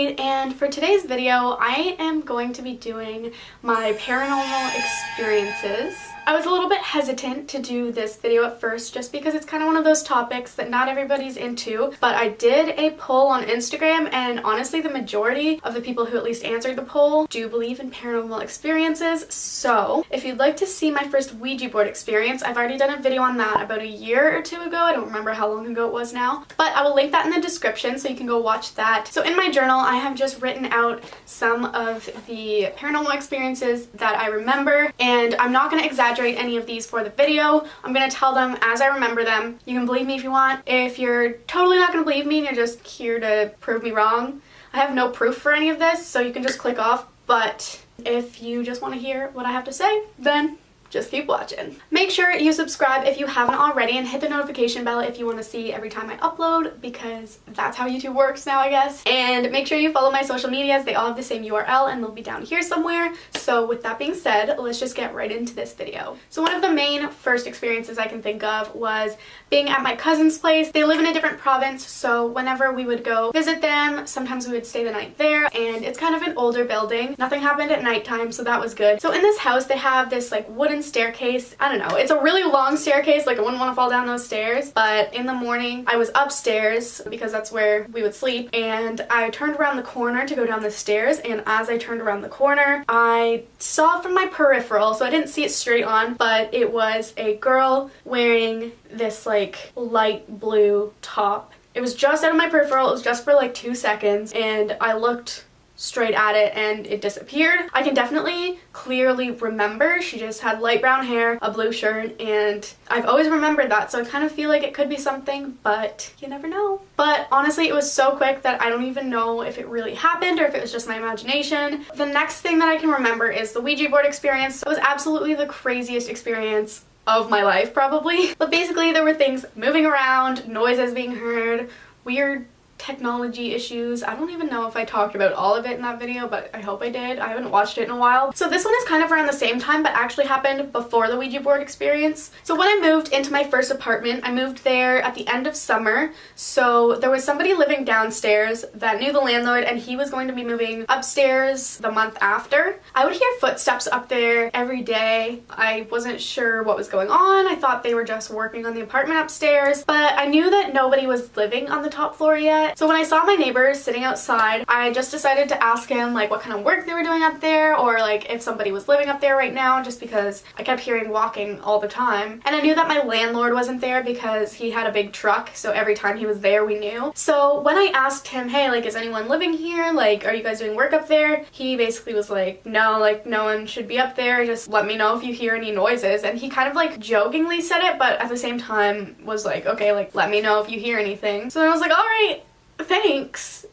Kate, and for today's video I am going to be doing my paranormal experiences. I was a little bit hesitant to do this video at first just because it's kind of one of those topics that not everybody's into, but I did a poll on Instagram and honestly the majority of the people who at least answered the poll do believe in paranormal experiences. So if you'd like to see my first Ouija board experience, I've already done a video on that about a year or two ago. I don't remember how long ago it was now, but I will link that in the description so you can go watch that. So in my journal I have just written out some of the paranormal experiences that I remember, and I'm not going to exaggerate any of these for the video. I'm going to tell them as I remember them. You can believe me if you want. If you're totally not going to believe me and you're just here to prove me wrong, I have no proof for any of this, so you can just click off. But if you just want to hear what I have to say, then just keep watching. Make sure you subscribe if you haven't already and hit the notification bell if you want to see every time I upload, because that's how YouTube works now, I guess. And make sure you follow my social medias. They all have the same URL and they'll be down here somewhere. So with that being said, let's just get right into this video. So one of the main first experiences I can think of was being at my cousin's place. They live in a different province, so whenever we would go visit them, sometimes we would stay the night there, and it's kind of an older building. Nothing happened at nighttime, so that was good. So in this house they have this like wooden staircase. I don't know, it's a really long staircase, like I wouldn't want to fall down those stairs, but in the morning I was upstairs because that's where we would sleep, and I turned around the corner to go down the stairs, and as I turned around the corner I saw from my peripheral, so I didn't see it straight on, but it was a girl wearing this like light blue top. It was just out of my peripheral, it was just for like 2 seconds, and I looked straight at it and it disappeared. I can definitely clearly remember she just had light brown hair, a blue shirt, and I've always remembered that, so I kind of feel like it could be something, but you never know. But honestly it was so quick that I don't even know if it really happened or if it was just my imagination. The next thing that I can remember is the Ouija board experience. It was absolutely the craziest experience of my life probably. But basically there were things moving around, noises being heard, weird technology issues. I don't even know if I talked about all of it in that video, but I hope I did. I haven't watched it in a while. So this one is kind of around the same time, but actually happened before the Ouija board experience. So when I moved into my first apartment, I moved there at the end of summer. So there was somebody living downstairs that knew the landlord, and he was going to be moving upstairs the month after. I would hear footsteps up there every day. I wasn't sure what was going on. I thought they were just working on the apartment upstairs, but I knew that nobody was living on the top floor yet. So when I saw my neighbors sitting outside, I just decided to ask him like what kind of work they were doing up there, or like if somebody was living up there right now, just because I kept hearing walking all the time. And I knew that my landlord wasn't there because he had a big truck, so every time he was there we knew. So when I asked him, hey, like is anyone living here? Like are you guys doing work up there? He basically was like, no, like no one should be up there, just let me know if you hear any noises. And he kind of like jokingly said it, but at the same time was like, okay, like let me know if you hear anything. So then I was like, all right, thanks.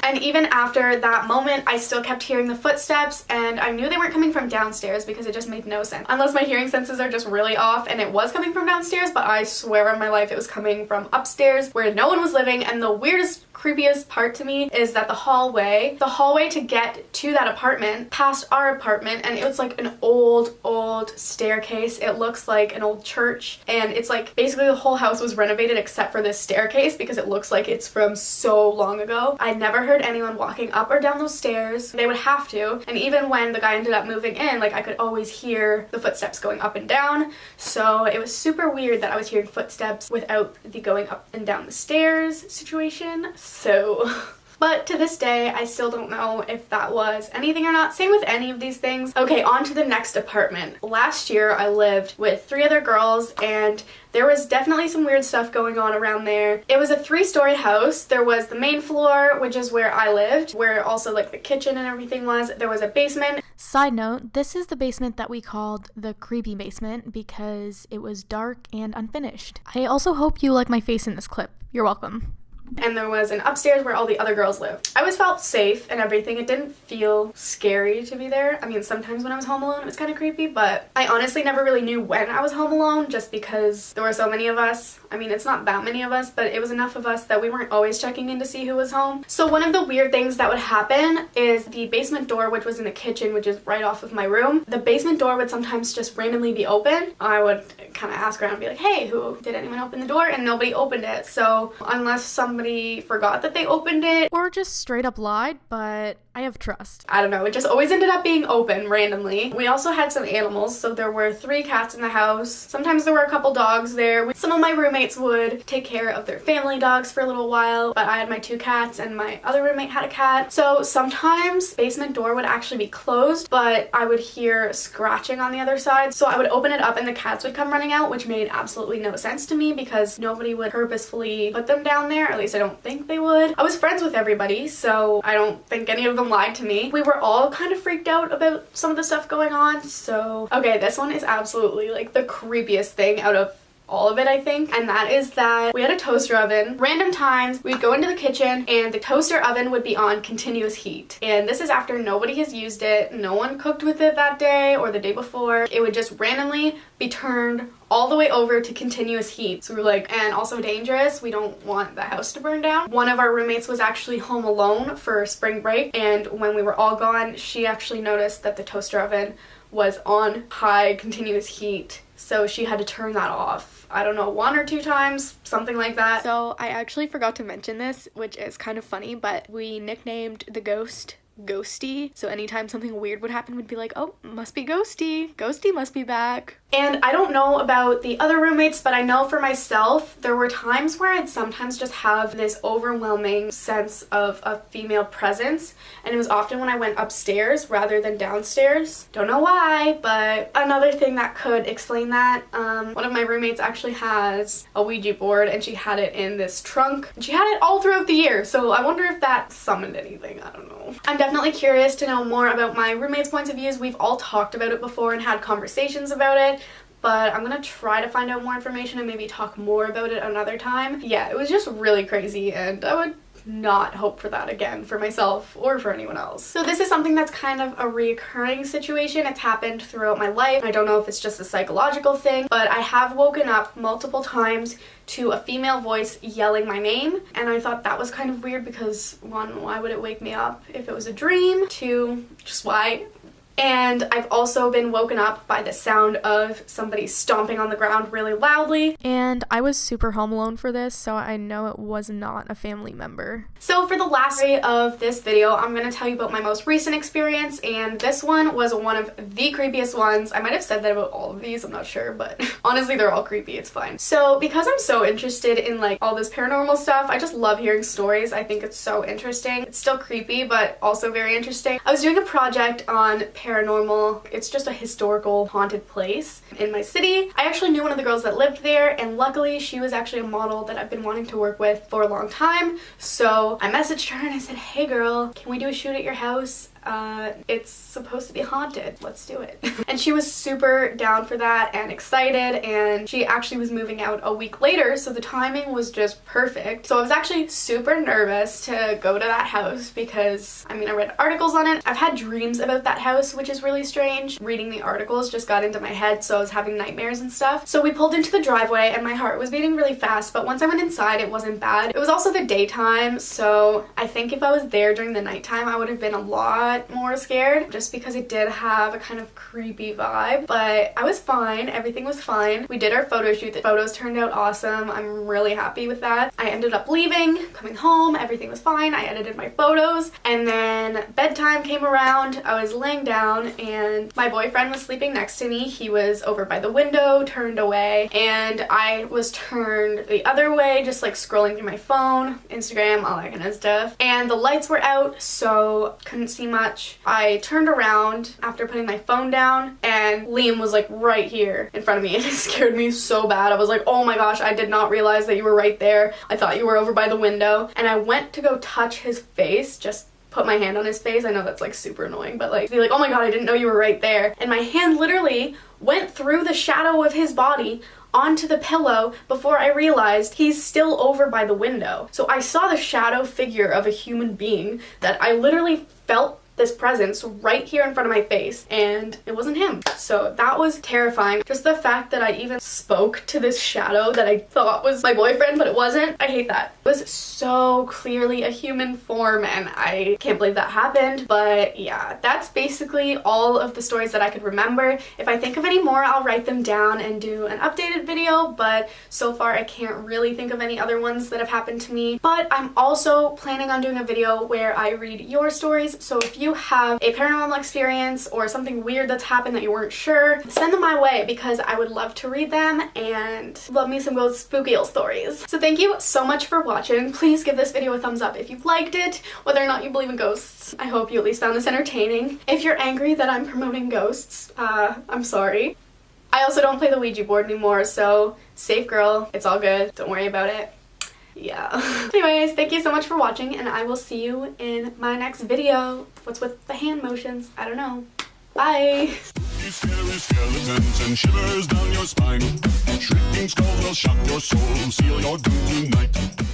And even after that moment I still kept hearing the footsteps, and I knew they weren't coming from downstairs because it just made no sense unless my hearing senses are just really off, and it was coming from downstairs, but I swear on my life it was coming from upstairs where no one was living. And the weirdest, creepiest part to me is that the hallway to get to that apartment past our apartment, and it was like an old staircase. It looks like an old church, and it's like basically the whole house was renovated except for this staircase because it looks like it's from so long ago. I never heard anyone walking up or down those stairs. They would have to, and even when the guy ended up moving in, like I could always hear the footsteps going up and down. So it was super weird that I was hearing footsteps without the going up and down the stairs situation. So but to this day, I still don't know if that was anything or not. Same with any of these things. Okay, on to the next apartment. Last year, I lived with 3 other girls, and there was definitely some weird stuff going on around there. It was a 3-story house. There was the main floor, which is where I lived, where also like the kitchen and everything was. There was a basement. Side note, this is the basement that we called the creepy basement because it was dark and unfinished. I also hope you like my face in this clip. You're welcome. And there was an upstairs where all the other girls lived. I always felt safe and everything. It didn't feel scary to be there. I mean, sometimes when I was home alone it was kind of creepy, but I honestly never really knew when I was home alone just because there were so many of us. I mean, it's not that many of us, but it was enough of us that we weren't always checking in to see who was home. So one of the weird things that would happen is the basement door, which was in the kitchen, which is right off of my room. The basement door would sometimes just randomly be open. I would kind of ask around and be like, hey, did anyone open the door? And nobody opened it. So unless somebody forgot that they opened it or just straight up lied, but I have trust. I don't know, it just always ended up being open randomly. We also had some animals, so there were 3 cats in the house. Sometimes there were a couple dogs there. Some of my roommates would take care of their family dogs for a little while, but I had my 2 cats and my other roommate had a cat. So sometimes basement door would actually be closed, but I would hear scratching on the other side. So I would open it up and the cats would come running out, which made absolutely no sense to me because nobody would purposefully put them down there. At least I don't think they would. I was friends with everybody, so I don't think any of them lied to me. We were all kind of freaked out about some of the stuff going on. So okay, this one is absolutely like the creepiest thing out of all of it, I think, and that is that we had a toaster oven. Random times we'd go into the kitchen and the toaster oven would be on continuous heat, and this is after nobody has used it, no one cooked with it that day or the day before. It would just randomly be turned all the way over to continuous heat. So we were like, and also dangerous, we don't want the house to burn down. One of our roommates was actually home alone for spring break, and when we were all gone, she actually noticed that the toaster oven was on high continuous heat, so she had to turn that off. I don't know, 1 or 2 times, something like that. So I actually forgot to mention this, which is kind of funny, but we nicknamed the ghost Ghosty. So anytime something weird would happen, we'd be like, oh, must be Ghosty. Ghosty must be back. And I don't know about the other roommates, but I know for myself, there were times where I'd sometimes just have this overwhelming sense of a female presence, and it was often when I went upstairs rather than downstairs. Don't know why, but another thing that could explain that, one of my roommates actually has a Ouija board, and she had it in this trunk, and she had it all throughout the year, so I wonder if that summoned anything. I don't know. I'm definitely curious to know more about my roommates' points of views. We've all talked about it before and had conversations about it, but I'm gonna try to find out more information and maybe talk more about it another time. Yeah, it was just really crazy, and I would not hope for that again for myself or for anyone else. So this is something that's kind of a recurring situation. It's happened throughout my life. I don't know if it's just a psychological thing, but I have woken up multiple times to a female voice yelling my name, and I thought that was kind of weird because 1, why would it wake me up if it was a dream? 2, just why? And I've also been woken up by the sound of somebody stomping on the ground really loudly. And I was super home alone for this, so I know it was not a family member. So for the last part of this video, I'm going to tell you about my most recent experience, and this one was one of the creepiest ones. I might have said that about all of these, I'm not sure, but honestly they're all creepy, it's fine. So because I'm so interested in like all this paranormal stuff, I just love hearing stories. I think it's so interesting. It's still creepy, but also very interesting. I was doing a project on paranormal. It's just a historical haunted place in my city. I actually knew one of the girls that lived there, and luckily she was actually a model that I've been wanting to work with for a long time. So I messaged her and I said, hey girl, can we do a shoot at your house? It's supposed to be haunted. Let's do it. And she was super down for that and excited, and she actually was moving out a week later, so the timing was just perfect. So I was actually super nervous to go to that house because, I mean, I read articles on it. I've had dreams about that house, which is really strange. Reading the articles just got into my head, so I was having nightmares and stuff. So we pulled into the driveway and my heart was beating really fast, but once I went inside, it wasn't bad. It was also the daytime, so I think if I was there during the nighttime, I would have been a lot more scared just because it did have a kind of creepy vibe, but I was fine. Everything was fine. We did our photo shoot. The photos turned out awesome. I'm really happy with that. I ended up leaving, coming home, everything was fine. I edited my photos, and then bedtime came around. I was laying down and my boyfriend was sleeping next to me. He was over by the window, turned away, and I was turned the other way, just like scrolling through my phone, Instagram, all that kind of stuff, and the lights were out, so couldn't see much. I turned around after putting my phone down, and Liam was like right here in front of me, and it scared me so bad. I was like, oh my gosh, I did not realize that you were right there. I thought you were over by the window, and I went to go touch his face, just put my hand on his face. I know that's like super annoying, but like, be like, oh my god, I didn't know you were right there. And my hand literally went through the shadow of his body onto the pillow before I realized he's still over by the window. So I saw the shadow figure of a human being that I literally felt this presence right here in front of my face, and it wasn't him. So that was terrifying. Just the fact that I even spoke to this shadow that I thought was my boyfriend, but it wasn't. I hate that. It was so clearly a human form, and I can't believe that happened. But yeah, that's basically all of the stories that I could remember. If I think of any more, I'll write them down and do an updated video, but so far I can't really think of any other ones that have happened to me. But I'm also planning on doing a video where I read your stories, so if you have a paranormal experience or something weird that's happened that you weren't sure, send them my way because I would love to read them and love me some ghost spooky stories. So thank you so much for watching. Please give this video a thumbs up if you've liked it, whether or not you believe in ghosts. I hope you at least found this entertaining. If you're angry that I'm promoting ghosts, I'm sorry. I also don't play the Ouija board anymore, so safe girl, it's all good, don't worry about it. Yeah. Anyways, thank you so much for watching, and I will see you in my next video. What's with the hand motions? I don't know. Bye! Scary skeletons and shivers down your spine. Shrieking skulls will shock your soul, seal your doom tonight.